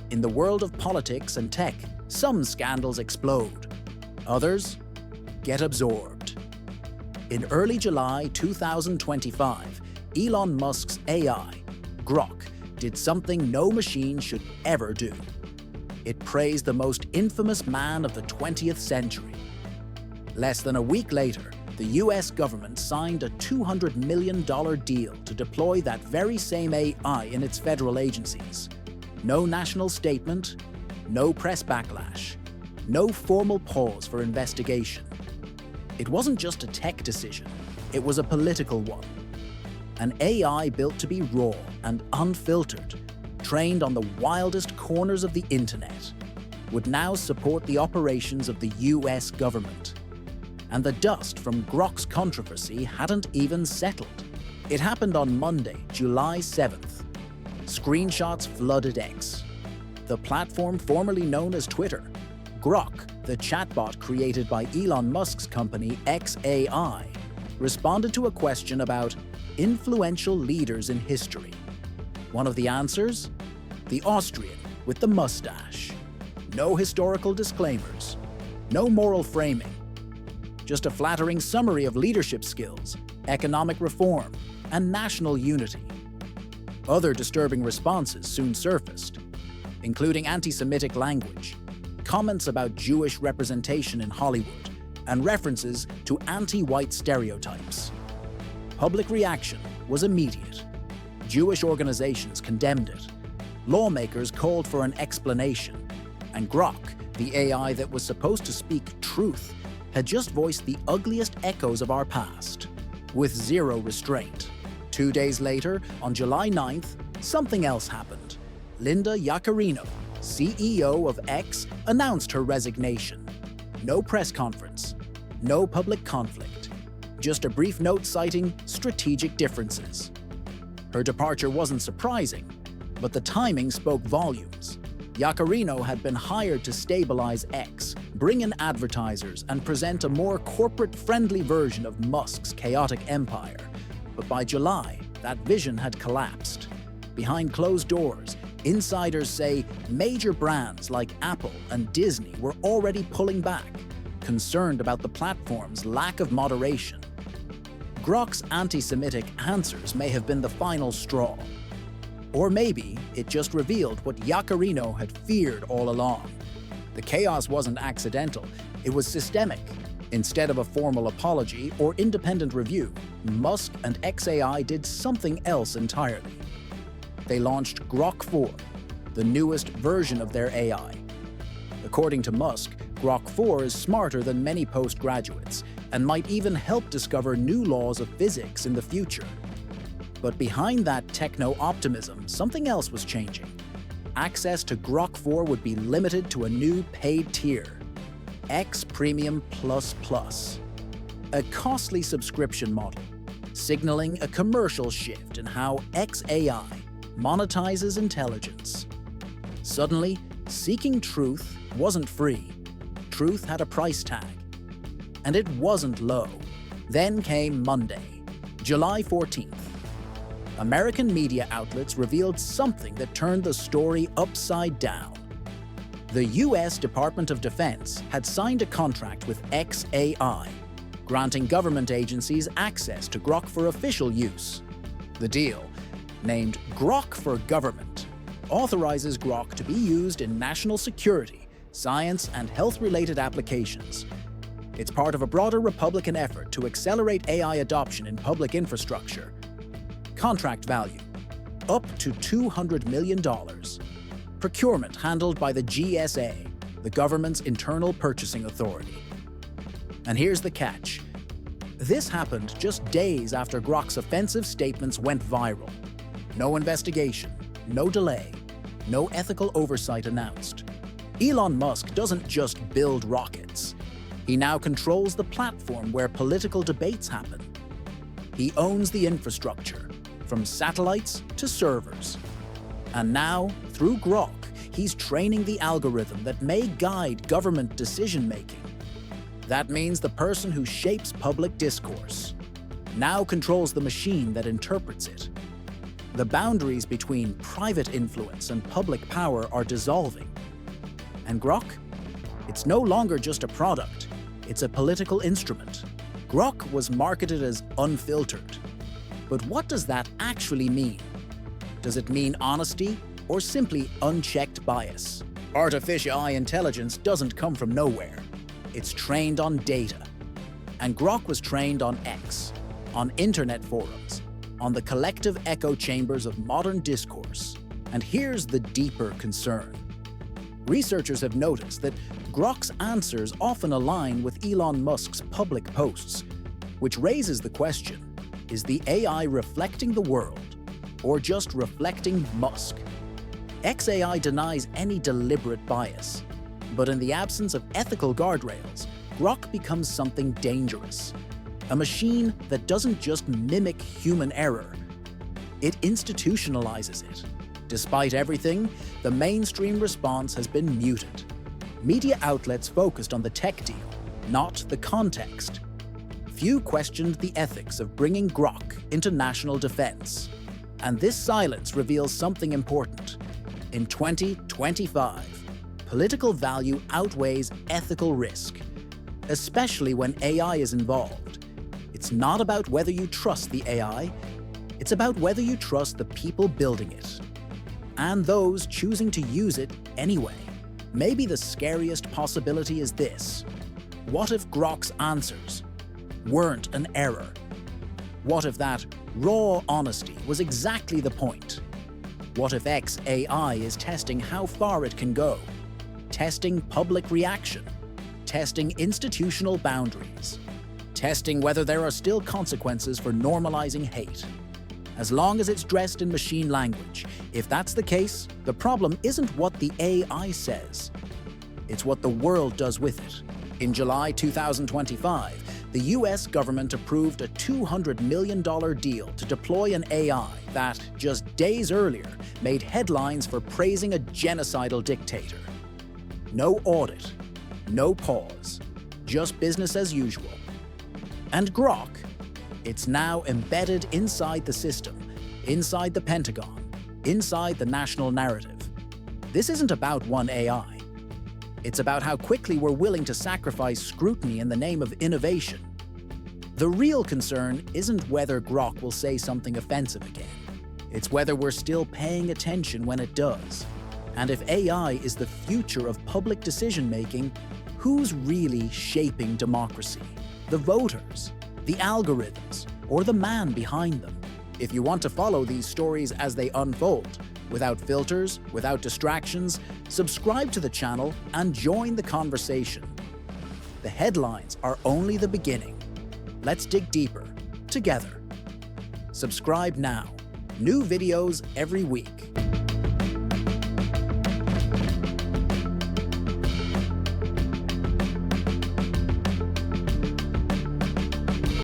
In the world of politics and tech, some scandals explode. Others get absorbed. In early July 2025, Elon Musk's AI, Grok, did something no machine should ever do. It praised the most infamous man of the 20th century. Less than a week later, the US government signed a $200 million deal to deploy that very same AI in its federal agencies. No national statement, no press backlash, no formal pause for investigation. It wasn't just a tech decision, it was a political one. An AI built to be raw and unfiltered, trained on the wildest corners of the internet, would now support the operations of the US government. And the dust from Grock's controversy hadn't even settled. It happened on Monday, July 7th. Screenshots flooded X, the platform formerly known as Twitter. Grok, the chatbot created by Elon Musk's company XAI, responded to a question about influential leaders in history. One of the answers? The Austrian with the mustache. No historical disclaimers, no moral framing. Just a flattering summary of leadership skills, economic reform, and national unity. Other disturbing responses soon surfaced, including anti-Semitic language, comments about Jewish representation in Hollywood, and references to anti-white stereotypes. Public reaction was immediate. Jewish organizations condemned it. Lawmakers called for an explanation, and Grok, the AI that was supposed to speak truth, had just voiced the ugliest echoes of our past, with zero restraint. 2 days later, on July 9th, something else happened. Linda Yaccarino, CEO of X, announced her resignation. No press conference, no public conflict, just a brief note citing strategic differences. Her departure wasn't surprising, but the timing spoke volumes. Yaccarino had been hired to stabilize X, bring in advertisers, and present a more corporate-friendly version of Musk's chaotic empire. But by July, that vision had collapsed. Behind closed doors, insiders say major brands like Apple and Disney were already pulling back, concerned about the platform's lack of moderation. Grok's anti-Semitic answers may have been the final straw. Or maybe it just revealed what Yaccarino had feared all along. The chaos wasn't accidental, it was systemic. Instead of a formal apology or independent review, Musk and XAI did something else entirely. They launched Grok 4, the newest version of their AI. According to Musk, Grok 4 is smarter than many postgraduates and might even help discover new laws of physics in the future. But behind that techno-optimism, something else was changing. Access to Grok 4 would be limited to a new paid tier, X Premium Plus++, a costly subscription model, signaling a commercial shift in how XAI monetizes intelligence. Suddenly, seeking truth wasn't free. Truth had a price tag. And it wasn't low. Then came Monday, July 14th. American media outlets revealed something that turned the story upside down. The US Department of Defense had signed a contract with XAI, granting government agencies access to Grok for official use. The deal, named Grok for Government, authorizes Grok to be used in national security, science, and health-related applications. It's part of a broader Republican effort to accelerate AI adoption in public infrastructure. Contract value, up to $200 million. Procurement handled by the GSA, the government's internal purchasing authority. And here's the catch. This happened just days after Grok's offensive statements went viral. No investigation, no delay, no ethical oversight announced. Elon Musk doesn't just build rockets. He now controls the platform where political debates happen. He owns the infrastructure, from satellites to servers. And now, through Grok, he's training the algorithm that may guide government decision-making. That means the person who shapes public discourse now controls the machine that interprets it. The boundaries between private influence and public power are dissolving. And Grock? It's no longer just a product, it's a political instrument. Grock was marketed as unfiltered. But what does that actually mean? Does it mean honesty or simply unchecked bias? Artificial intelligence doesn't come from nowhere. It's trained on data. And Grock was trained on X, on internet forums, on the collective echo chambers of modern discourse. And here's the deeper concern. Researchers have noticed that Grock's answers often align with Elon Musk's public posts, which raises the question, is the AI reflecting the world or just reflecting Musk? XAI denies any deliberate bias, but in the absence of ethical guardrails, Grock becomes something dangerous. A machine that doesn't just mimic human error, it institutionalizes it. Despite everything, the mainstream response has been muted. Media outlets focused on the tech deal, not the context. Few questioned the ethics of bringing Grock into national defense. And this silence reveals something important. In 2025, political value outweighs ethical risk, especially when AI is involved. It's not about whether you trust the AI, it's about whether you trust the people building it, and those choosing to use it anyway. Maybe the scariest possibility is this. What if Grock's answers weren't an error? What if that raw honesty was exactly the point? What if XAI is testing how far it can go? Testing public reaction? Testing institutional boundaries? Testing whether there are still consequences for normalizing hate? As long as it's dressed in machine language, if that's the case, the problem isn't what the AI says. It's what the world does with it. In July 2025, the US government approved a $200 million deal to deploy an AI that, just days earlier, made headlines for praising a genocidal dictator. No audit, no pause, just business as usual. And Grock? It's now embedded inside the system, inside the Pentagon, inside the national narrative. This isn't about one AI. It's about how quickly we're willing to sacrifice scrutiny in the name of innovation. The real concern isn't whether Grock will say something offensive again. It's whether we're still paying attention when it does. And if AI is the future of public decision-making, who's really shaping democracy? The voters, the algorithms, or the man behind them? If you want to follow these stories as they unfold, without filters, without distractions, subscribe to the channel and join the conversation. The headlines are only the beginning. Let's dig deeper, together. Subscribe now. New videos every week.